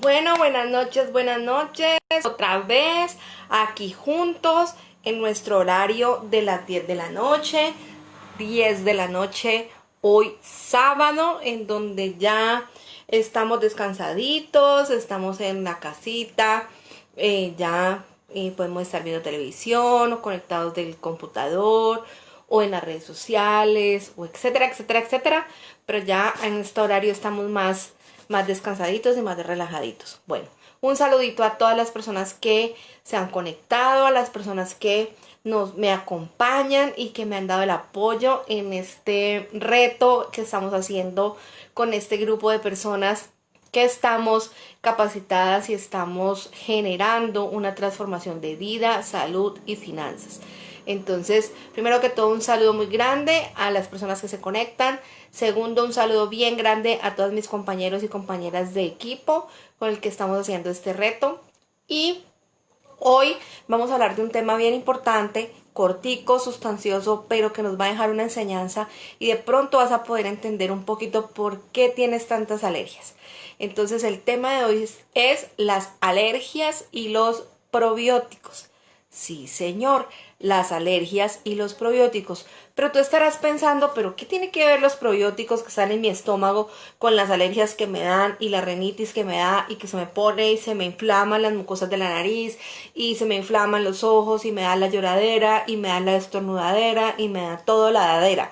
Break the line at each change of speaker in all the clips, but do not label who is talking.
Bueno, buenas noches, otra vez aquí juntos en nuestro horario de las 10 de la noche, 10 de la noche, hoy sábado, en donde ya estamos descansaditos, estamos en la casita, ya podemos estar viendo televisión o conectados del computador o en las redes sociales, o etcétera, etcétera, etcétera, pero ya en este horario estamos más descansaditos y más relajaditos. Bueno, un saludito a todas las personas que se han conectado, a las personas que me acompañan y que me han dado el apoyo en este reto que estamos haciendo con este grupo de personas que estamos capacitadas y estamos generando una transformación de vida, salud y finanzas. Entonces, primero que todo, un saludo muy grande a las personas que se conectan. Segundo, un saludo bien grande a todos mis compañeros y compañeras de equipo con el que estamos haciendo este reto. Y hoy vamos a hablar de un tema bien importante, cortico, sustancioso, pero que nos va a dejar una enseñanza y de pronto vas a poder entender un poquito por qué tienes tantas alergias. Entonces, el tema de hoy es las alergias y los probióticos. Sí, señor, las alergias y los probióticos. Pero tú estarás pensando, ¿pero qué tiene que ver los probióticos que están en mi estómago con las alergias que me dan y la rinitis que me da y que se me pone y se me inflaman las mucosas de la nariz y se me inflaman los ojos y me da la lloradera y me da la estornudadera y me da todo la dadera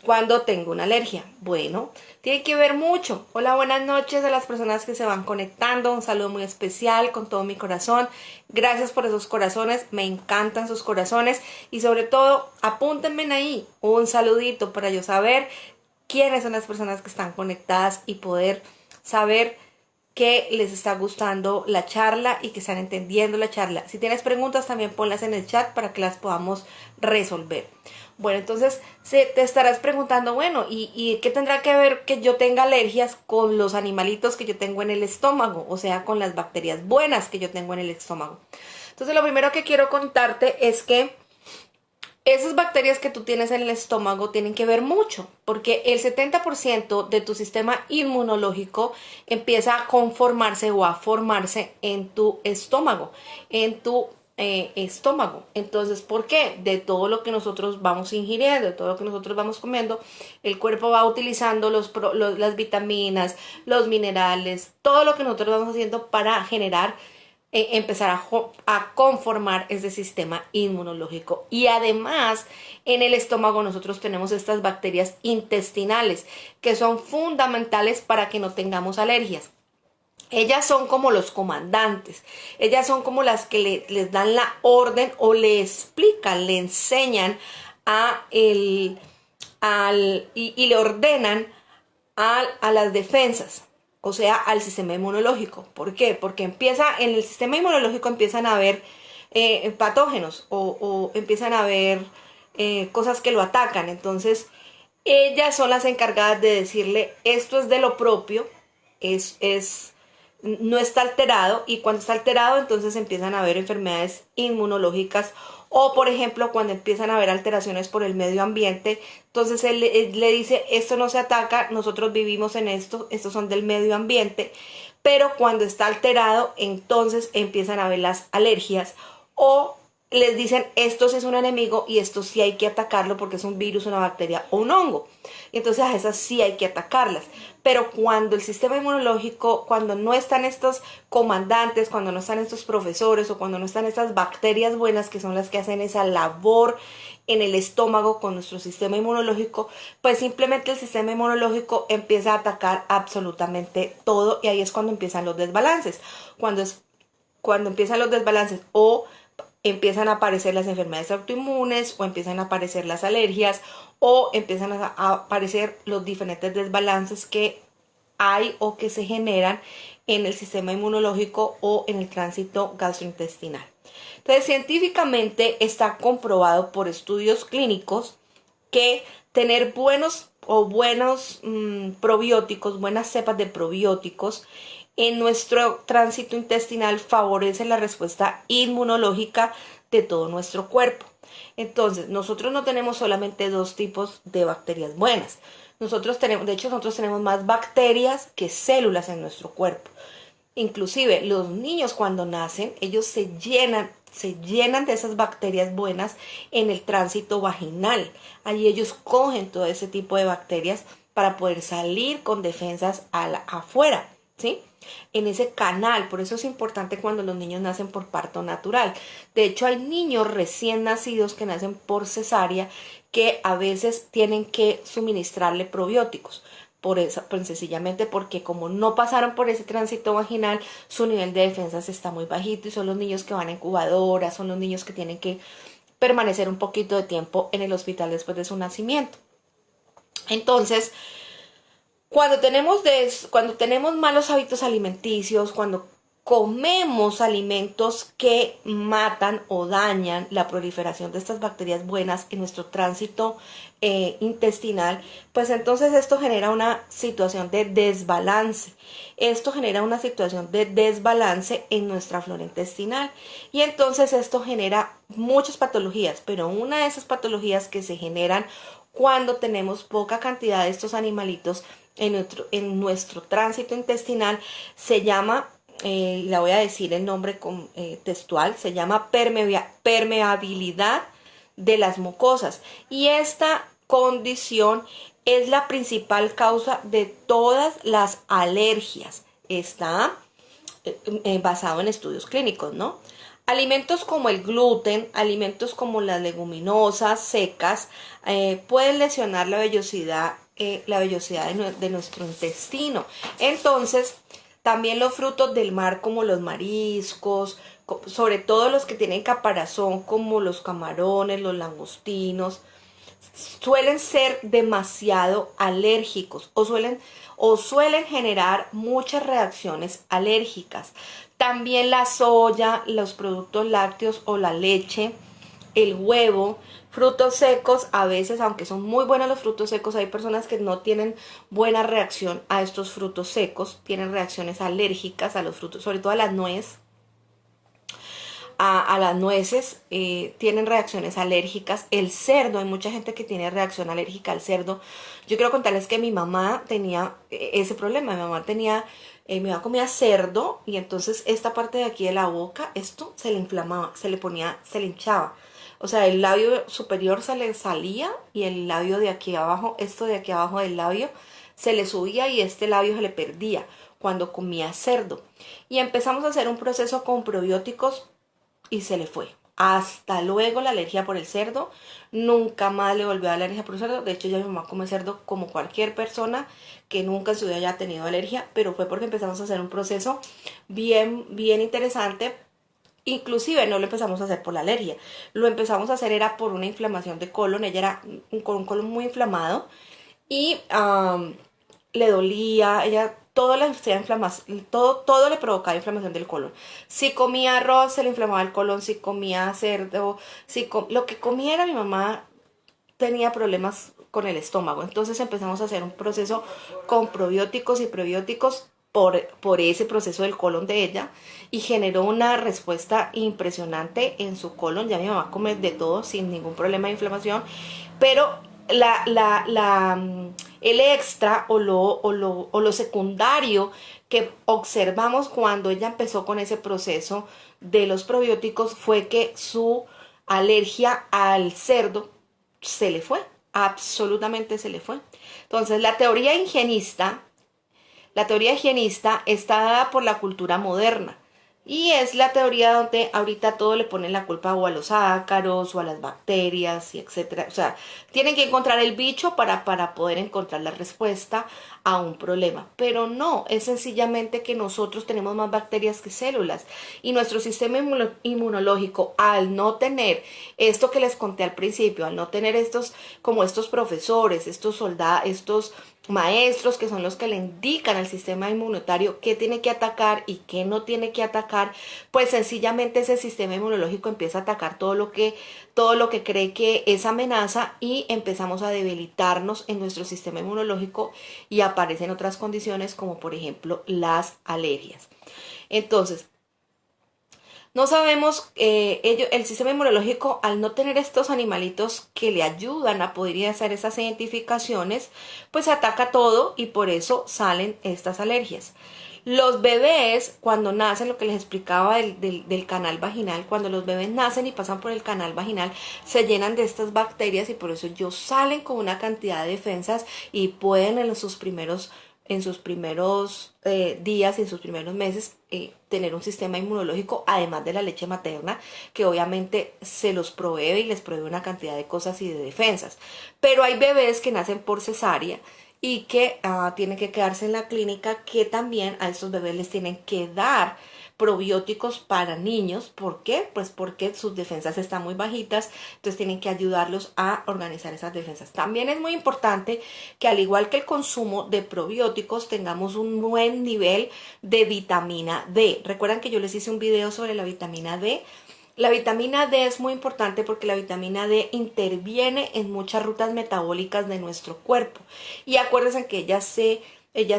cuando tengo una alergia? Bueno, tiene que ver mucho. Hola, buenas noches a las personas que se van conectando. Un saludo muy especial con todo mi corazón. Gracias por esos corazones. Me encantan sus corazones. Y sobre todo, apúntenme ahí un saludito para yo saber quiénes son las personas que están conectadas y poder saber que les está gustando la charla y que están entendiendo la charla. Si tienes preguntas, también ponlas en el chat para que las podamos resolver. Bueno, entonces te estarás preguntando, bueno, ¿y qué tendrá que ver que yo tenga alergias con los animalitos que yo tengo en el estómago? O sea, con las bacterias buenas que yo tengo en el estómago. Entonces, lo primero que quiero contarte es que esas bacterias que tú tienes en el estómago tienen que ver mucho, porque el 70% de tu sistema inmunológico empieza a conformarse o a formarse en tu estómago, en tu estómago. Entonces, ¿por qué? De todo lo que nosotros vamos ingiriendo, de todo lo que nosotros vamos comiendo, el cuerpo va utilizando las vitaminas, los minerales, todo lo que nosotros vamos haciendo para generar empezar a conformar ese sistema inmunológico. Y además, en el estómago nosotros tenemos estas bacterias intestinales que son fundamentales para que no tengamos alergias. Ellas son como los comandantes, ellas son como las que les dan la orden o le explican, le enseñan y le ordenan a las defensas, o sea, al sistema inmunológico. ¿Por qué? Porque en el sistema inmunológico empiezan a haber patógenos o empiezan a haber cosas que lo atacan. Entonces, ellas son las encargadas de decirle, esto es de lo propio, no está alterado, y cuando está alterado entonces empiezan a haber enfermedades inmunológicas, o por ejemplo cuando empiezan a haber alteraciones por el medio ambiente, entonces él le dice, esto no se ataca, nosotros vivimos en esto, estos son del medio ambiente, pero cuando está alterado entonces empiezan a haber las alergias, o les dicen, esto sí es un enemigo y esto sí hay que atacarlo porque es un virus, una bacteria o un hongo. Entonces a esas sí hay que atacarlas. Pero cuando el sistema inmunológico, cuando no están estos comandantes, cuando no están estos profesores o cuando no están estas bacterias buenas que son las que hacen esa labor en el estómago con nuestro sistema inmunológico, pues simplemente el sistema inmunológico empieza a atacar absolutamente todo, y ahí es cuando empiezan los desbalances. Cuando empiezan los desbalances, o empiezan a aparecer las enfermedades autoinmunes, o empiezan a aparecer las alergias, o empiezan a aparecer los diferentes desbalances que hay o que se generan en el sistema inmunológico o en el tránsito gastrointestinal. Entonces, científicamente está comprobado por estudios clínicos que tener buenos probióticos, buenas cepas de probióticos en nuestro tránsito intestinal favorece la respuesta inmunológica de todo nuestro cuerpo. Entonces, nosotros no tenemos solamente dos tipos de bacterias buenas. Nosotros tenemos más bacterias que células en nuestro cuerpo. Inclusive los niños cuando nacen, ellos se llenan de esas bacterias buenas en el tránsito vaginal. Allí ellos cogen todo ese tipo de bacterias para poder salir con defensas afuera, ¿sí? En ese canal. Por eso es importante cuando los niños nacen por parto natural. De hecho, hay niños recién nacidos que nacen por cesárea que a veces tienen que suministrarle probióticos. Por eso, pues sencillamente porque como no pasaron por ese tránsito vaginal, su nivel de defensas está muy bajito y son los niños que van a incubadoras, son los niños que tienen que permanecer un poquito de tiempo en el hospital después de su nacimiento. Entonces, cuando tenemos malos hábitos alimenticios, cuando comemos alimentos que matan o dañan la proliferación de estas bacterias buenas en nuestro tránsito intestinal, pues entonces esto genera una situación de desbalance. Esto genera una situación de desbalance en nuestra flora intestinal y entonces esto genera muchas patologías, pero una de esas patologías que se generan cuando tenemos poca cantidad de estos animalitos en nuestro tránsito intestinal se llama, la voy a decir el nombre textual, se llama permeabilidad de las mucosas. Y esta condición es la principal causa de todas las alergias. Está basado en estudios clínicos, ¿no? Alimentos como el gluten, alimentos como las leguminosas secas, pueden lesionar la vellosidad de nuestro intestino. Entonces, también los frutos del mar como los mariscos, sobre todo los que tienen caparazón como los camarones, los langostinos, suelen ser demasiado alérgicos o suelen generar muchas reacciones alérgicas. También la soya, los productos lácteos o la leche, el huevo, frutos secos, a veces, aunque son muy buenos los frutos secos, hay personas que no tienen buena reacción a estos frutos secos, tienen reacciones alérgicas a los frutos, sobre todo a las nueces. A las nueces tienen reacciones alérgicas. El cerdo, hay mucha gente que tiene reacción alérgica al cerdo. Yo quiero contarles que mi mamá tenía ese problema. Mi mamá comía cerdo y entonces esta parte de aquí de la boca, esto se le inflamaba, se le hinchaba. O sea, el labio superior se le salía y el labio de aquí abajo, esto de aquí abajo del labio, se le subía y este labio se le perdía cuando comía cerdo. Y empezamos a hacer un proceso con probióticos y se le fue. Hasta luego la alergia por el cerdo. Nunca más le volvió a la alergia por el cerdo. De hecho, ya mi mamá come cerdo como cualquier persona que nunca en su vida haya tenido alergia. Pero fue porque empezamos a hacer un proceso bien interesante. Inclusive no lo empezamos a hacer por la alergia. Lo empezamos a hacer era por una inflamación de colon. Ella era con un colon muy inflamado. Y le dolía. Ella todo le provocaba inflamación del colon. Si comía arroz se le inflamaba el colon, si comía cerdo, lo que comiera mi mamá tenía problemas con el estómago. Entonces empezamos a hacer un proceso con probióticos y prebióticos por ese proceso del colon de ella y generó una respuesta impresionante en su colon. Ya mi mamá come de todo sin ningún problema de inflamación, pero el extra o lo secundario que observamos cuando ella empezó con ese proceso de los probióticos fue que su alergia al cerdo se le fue, absolutamente se le fue. Entonces la teoría higienista está dada por la cultura moderna. Y es la teoría donde ahorita todo le ponen la culpa o a los ácaros o a las bacterias y etcétera. O sea, tienen que encontrar el bicho para poder encontrar la respuesta a un problema. Pero no, es sencillamente que nosotros tenemos más bacterias que células. Y nuestro sistema inmunológico, al no tener esto que les conté al principio, al no tener estos profesores, estos soldados, estos maestros que son los que le indican al sistema inmunitario qué tiene que atacar y qué no tiene que atacar, pues sencillamente ese sistema inmunológico empieza a atacar todo lo que cree que es amenaza y empezamos a debilitarnos en nuestro sistema inmunológico y aparecen otras condiciones como por ejemplo las alergias. Entonces, no sabemos, el sistema inmunológico al no tener estos animalitos que le ayudan a poder hacer esas identificaciones, pues ataca todo y por eso salen estas alergias. Los bebés, cuando nacen, lo que les explicaba del canal vaginal, cuando los bebés nacen y pasan por el canal vaginal, se llenan de estas bacterias y por eso ellos salen con una cantidad de defensas y pueden en sus primeros días, en sus primeros meses, tener un sistema inmunológico, además de la leche materna, que obviamente se los provee y les provee una cantidad de cosas y de defensas. Pero hay bebés que nacen por cesárea y que tienen que quedarse en la clínica, que también a estos bebés les tienen que dar probióticos para niños. ¿Por qué? Pues porque sus defensas están muy bajitas, entonces tienen que ayudarlos a organizar esas defensas. También es muy importante que, al igual que el consumo de probióticos, tengamos un buen nivel de vitamina D. Recuerdan que yo les hice un video sobre la vitamina D. La vitamina D es muy importante porque la vitamina D interviene en muchas rutas metabólicas de nuestro cuerpo. Y acuérdense que ella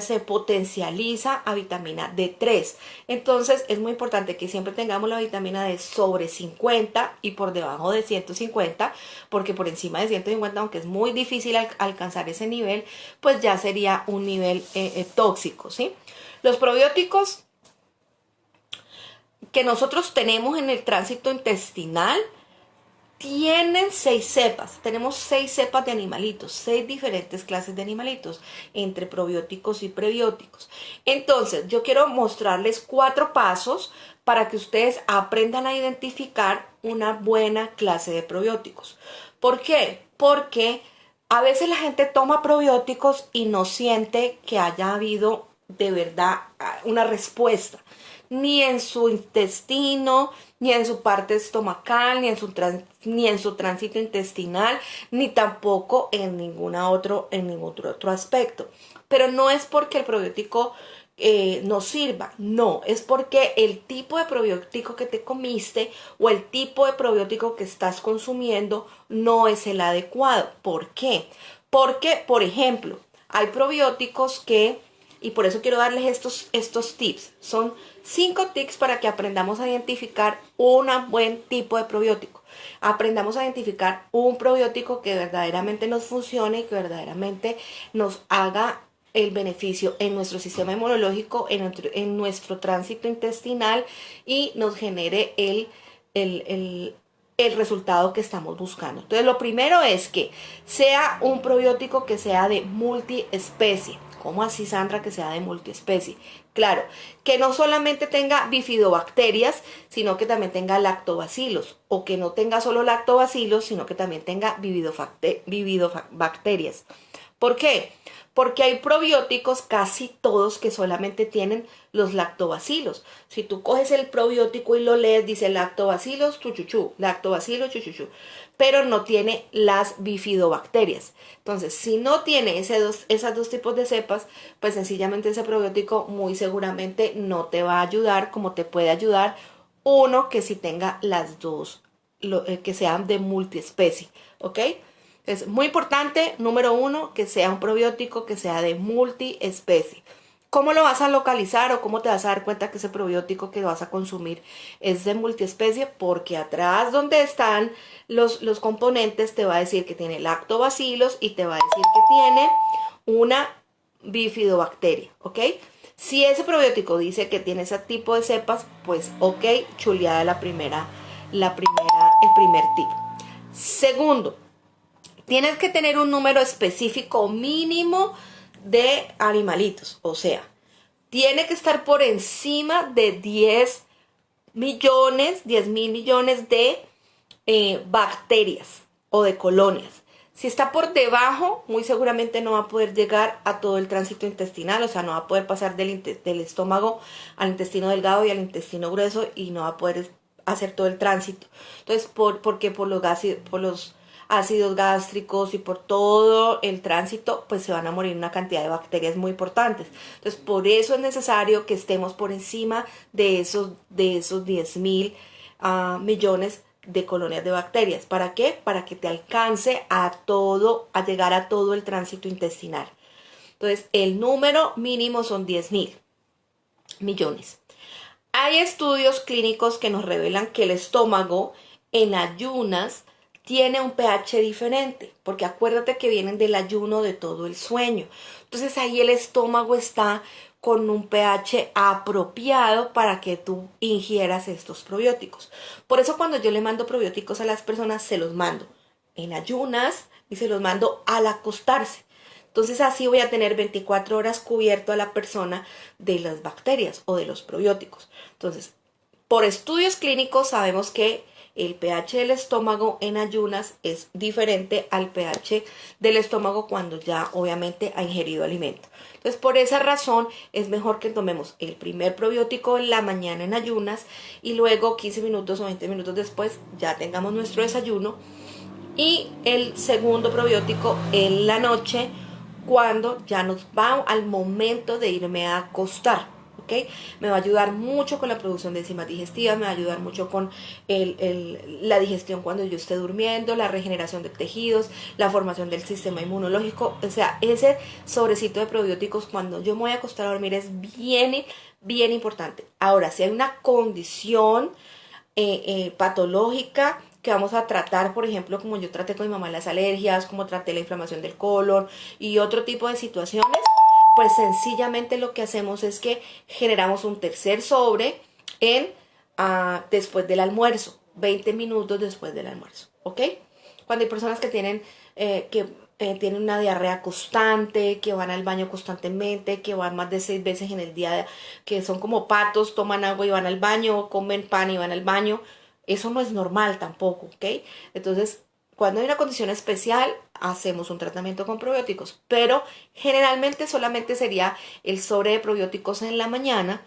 se potencializa a vitamina D3. Entonces es muy importante que siempre tengamos la vitamina D sobre 50 y por debajo de 150, porque por encima de 150, aunque es muy difícil alcanzar ese nivel, pues ya sería un nivel tóxico, ¿sí? Los probióticos que nosotros tenemos en el tránsito intestinal tienen 6 cepas. Tenemos 6 cepas de animalitos, 6 diferentes clases de animalitos, entre probióticos y prebióticos. Entonces, yo quiero mostrarles 4 pasos para que ustedes aprendan a identificar una buena clase de probióticos. ¿Por qué? Porque a veces la gente toma probióticos y no siente que haya habido de verdad una respuesta, ni en su intestino, ni en su parte estomacal, ni en su tránsito intestinal, ni tampoco en ningún otro aspecto. Pero no es porque el probiótico no sirva, no, es porque el tipo de probiótico que te comiste o el tipo de probiótico que estás consumiendo no es el adecuado. ¿Por qué? Porque, por ejemplo, hay probióticos y por eso quiero darles estos tips. Son 5 tips para que aprendamos a identificar un buen tipo de probiótico. Aprendamos a identificar un probiótico que verdaderamente nos funcione y que verdaderamente nos haga el beneficio en nuestro sistema inmunológico, en nuestro tránsito intestinal y nos genere el resultado que estamos buscando. Entonces, lo primero es que sea un probiótico que sea de multiespecie. ¿Cómo así, Sandra, que sea de multiespecie? Claro, que no solamente tenga bifidobacterias, sino que también tenga lactobacilos, o que no tenga solo lactobacilos, sino que también tenga vividobacterias. ¿Por qué? Porque hay probióticos, casi todos, que solamente tienen los lactobacilos. Si tú coges el probiótico y lo lees, dice lactobacilos, chuchuchú, lactobacilos, chuchuchú, pero no tiene las bifidobacterias. Entonces, si no tiene esas dos tipos de cepas, pues sencillamente ese probiótico muy seguramente no te va a ayudar como te puede ayudar uno que sí tenga las dos, que sean de multiespecie, ¿ok? Es muy importante, número 1, que sea un probiótico que sea de multiespecie. ¿Cómo lo vas a localizar o cómo te vas a dar cuenta que ese probiótico que vas a consumir es de multiespecie? Porque atrás donde están los componentes te va a decir que tiene lactobacilos y te va a decir que tiene una bifidobacteria, ¿ok? Si ese probiótico dice que tiene ese tipo de cepas, pues ok, chuleada el primer tip. Segundo, tienes que tener un número específico mínimo de animalitos. O sea, tiene que estar por encima de 10 mil millones de bacterias o de colonias. Si está por debajo, muy seguramente no va a poder llegar a todo el tránsito intestinal, o sea, no va a poder pasar del estómago al intestino delgado y al intestino grueso y no va a poder hacer todo el tránsito. Entonces, porque por los ácidos gástricos y por todo el tránsito, pues se van a morir una cantidad de bacterias muy importantes. Entonces, por eso es necesario que estemos por encima de esos 10 mil millones de colonias de bacterias. ¿Para qué? Para que te alcance a llegar a todo el tránsito intestinal. Entonces, el número mínimo son 10 mil millones. Hay estudios clínicos que nos revelan que el estómago en ayunas tiene un pH diferente, porque acuérdate que vienen del ayuno de todo el sueño. Entonces ahí el estómago está con un pH apropiado para que tú ingieras estos probióticos. Por eso cuando yo le mando probióticos a las personas, se los mando en ayunas y se los mando al acostarse. Entonces así voy a tener 24 horas cubierto a la persona de las bacterias o de los probióticos. Entonces, por estudios clínicos sabemos que el pH del estómago en ayunas es diferente al pH del estómago cuando ya obviamente ha ingerido alimento. Entonces, por esa razón es mejor que tomemos el primer probiótico en la mañana en ayunas y luego 15 minutos o 20 minutos después ya tengamos nuestro desayuno, y el segundo probiótico en la noche cuando ya nos va al momento de irme a acostar. ¿Okay? Me va a ayudar mucho con la producción de enzimas digestivas, me va a ayudar mucho con la digestión cuando yo esté durmiendo, la regeneración de tejidos, la formación del sistema inmunológico. O sea, ese sobrecito de probióticos cuando yo me voy a acostar a dormir es bien, bien importante. Ahora, si hay una condición patológica que vamos a tratar, por ejemplo, como yo traté con mi mamá las alergias, como traté la inflamación del colon y otro tipo de situaciones, pues sencillamente lo que hacemos es que generamos un tercer sobre después del almuerzo, 20 minutos después del almuerzo, ¿ok? Cuando hay personas que tienen tienen una diarrea constante, que van al baño constantemente, que van más de 6 veces en el día, que son como patos, toman agua y van al baño, comen pan y van al baño, eso no es normal tampoco, ¿ok? Entonces, cuando hay una condición especial, hacemos un tratamiento con probióticos, pero generalmente solamente sería el sobre de probióticos en la mañana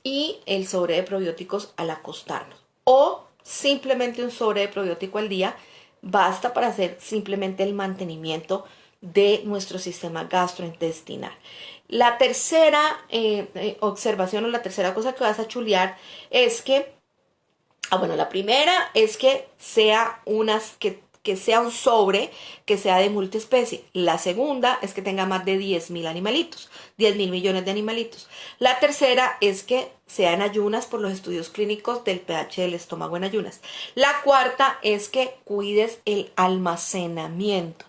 y el sobre de probióticos al acostarnos. O simplemente un sobre de probiótico al día basta para hacer simplemente el mantenimiento de nuestro sistema gastrointestinal. La tercera observación o la tercera cosa que vas a chulear es que bueno, la primera es que sea que sea un sobre que sea de multiespecie. La segunda es que tenga más de 10.000 animalitos, 10.000 millones de animalitos. La tercera es que sea en ayunas por los estudios clínicos del pH del estómago en ayunas. La cuarta es que cuides el almacenamiento.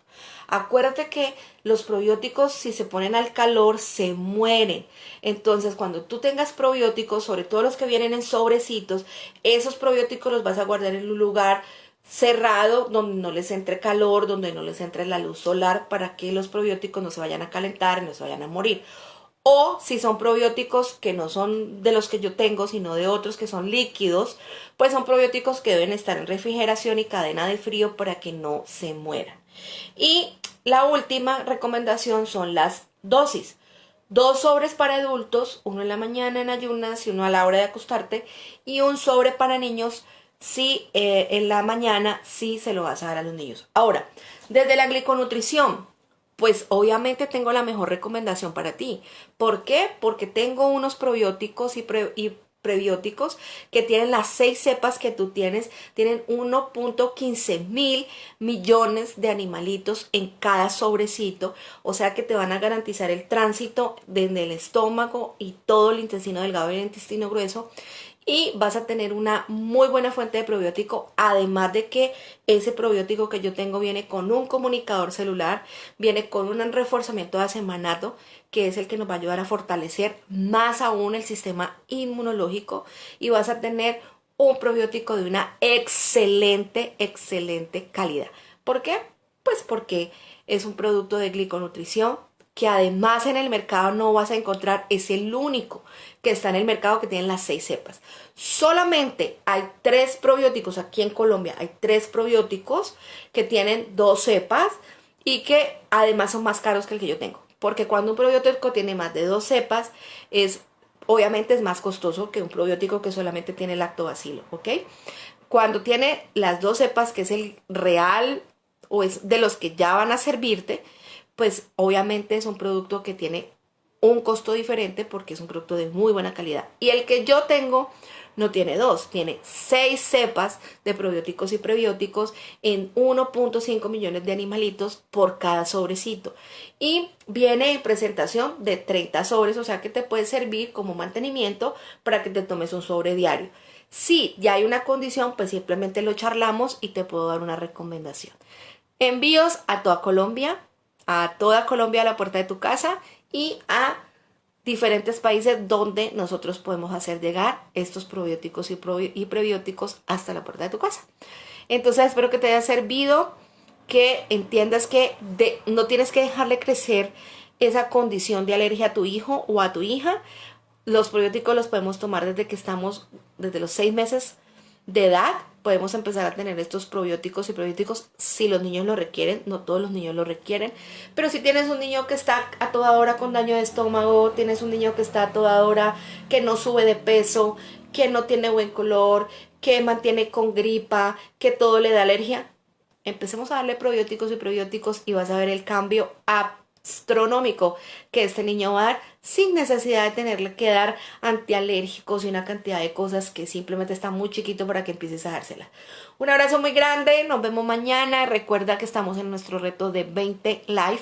Acuérdate que los probióticos, si se ponen al calor, se mueren. Entonces, cuando tú tengas probióticos, sobre todo los que vienen en sobrecitos, esos probióticos los vas a guardar en un lugar cerrado, donde no les entre calor, donde no les entre la luz solar, para que los probióticos no se vayan a calentar, no se vayan a morir. O si son probióticos que no son de los que yo tengo, sino de otros que son líquidos, pues son probióticos que deben estar en refrigeración y cadena de frío para que no se mueran. Y la última recomendación son las dosis. 2 sobres para adultos, uno en la mañana en ayunas y uno a la hora de acostarte, y un sobre para niños si en la mañana sí se lo vas a dar a los niños. Ahora, desde la gliconutrición, pues obviamente tengo la mejor recomendación para ti. ¿Por qué? Porque tengo unos probióticos y prebióticos que tienen las 6 cepas que tú tienes, tienen 1.15 mil millones de animalitos en cada sobrecito, o sea que te van a garantizar el tránsito desde el estómago y todo el intestino delgado y el intestino grueso, y vas a tener una muy buena fuente de probiótico, además de que ese probiótico que yo tengo viene con un comunicador celular, viene con un reforzamiento de acemanato, que es el que nos va a ayudar a fortalecer más aún el sistema inmunológico, y vas a tener un probiótico de una excelente, excelente calidad. ¿Por qué? Pues porque es un producto de gliconutrición que además en el mercado no vas a encontrar, es el único que está en el mercado que tiene las 6 cepas. Solamente hay 3 probióticos aquí en Colombia, hay 3 probióticos que tienen 2 cepas y que además son más caros que el que yo tengo. Porque cuando un probiótico tiene más de 2 cepas, obviamente es más costoso que un probiótico que solamente tiene lactobacilo, ¿ok? Cuando tiene las 2 cepas, que es el real o es de los que ya van a servirte, pues obviamente es un producto que tiene un costo diferente porque es un producto de muy buena calidad. Y el que yo tengo no tiene 2, tiene 6 cepas de probióticos y prebióticos en 1.5 millones de animalitos por cada sobrecito. Y viene en presentación de 30 sobres, o sea que te puede servir como mantenimiento para que te tomes un sobre diario. Si ya hay una condición, pues simplemente lo charlamos y te puedo dar una recomendación. Envíos a toda Colombia a la puerta de tu casa y a diferentes países donde nosotros podemos hacer llegar estos probióticos y prebióticos hasta la puerta de tu casa. Entonces espero que te haya servido, que entiendas que no tienes que dejarle crecer esa condición de alergia a tu hijo o a tu hija. Los probióticos los podemos tomar desde los 6 meses de edad. Podemos empezar a tener estos probióticos y prebióticos si los niños lo requieren. No todos los niños lo requieren, pero si tienes un niño que está a toda hora con daño de estómago, tienes un niño que está a toda hora que no sube de peso, que no tiene buen color, que mantiene con gripa, que todo le da alergia, empecemos a darle probióticos y prebióticos y vas a ver el cambio astronómico que este niño va a dar sin necesidad de tenerle que dar antialérgicos y una cantidad de cosas que simplemente está muy chiquito para que empieces a dársela. Un abrazo muy grande, nos vemos mañana. Recuerda que estamos en nuestro reto de 20 live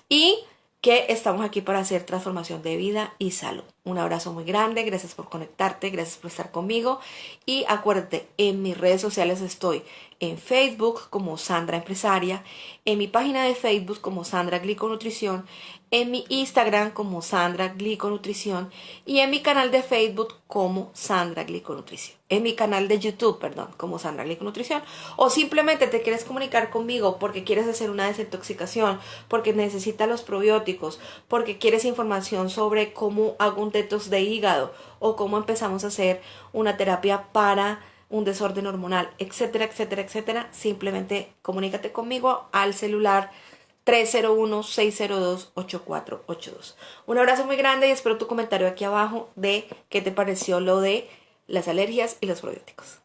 y que estamos aquí para hacer transformación de vida y salud. Un abrazo muy grande, gracias por conectarte, gracias por estar conmigo y acuérdate, en mis redes sociales estoy en Facebook como Sandra Empresaria, en mi página de Facebook como Sandra Gliconutrición, en mi Instagram como Sandra Gliconutrición y en mi canal de Facebook como Sandra Gliconutrición. En mi canal de YouTube, como Sandra Gliconutrición. O simplemente te quieres comunicar conmigo porque quieres hacer una desintoxicación, porque necesitas los probióticos, porque quieres información sobre cómo hago un detox de hígado o cómo empezamos a hacer una terapia para un desorden hormonal, etcétera, etcétera, etcétera. Simplemente comunícate conmigo al celular 301-602-8482. Un abrazo muy grande y espero tu comentario aquí abajo de qué te pareció lo de las alergias y los probióticos.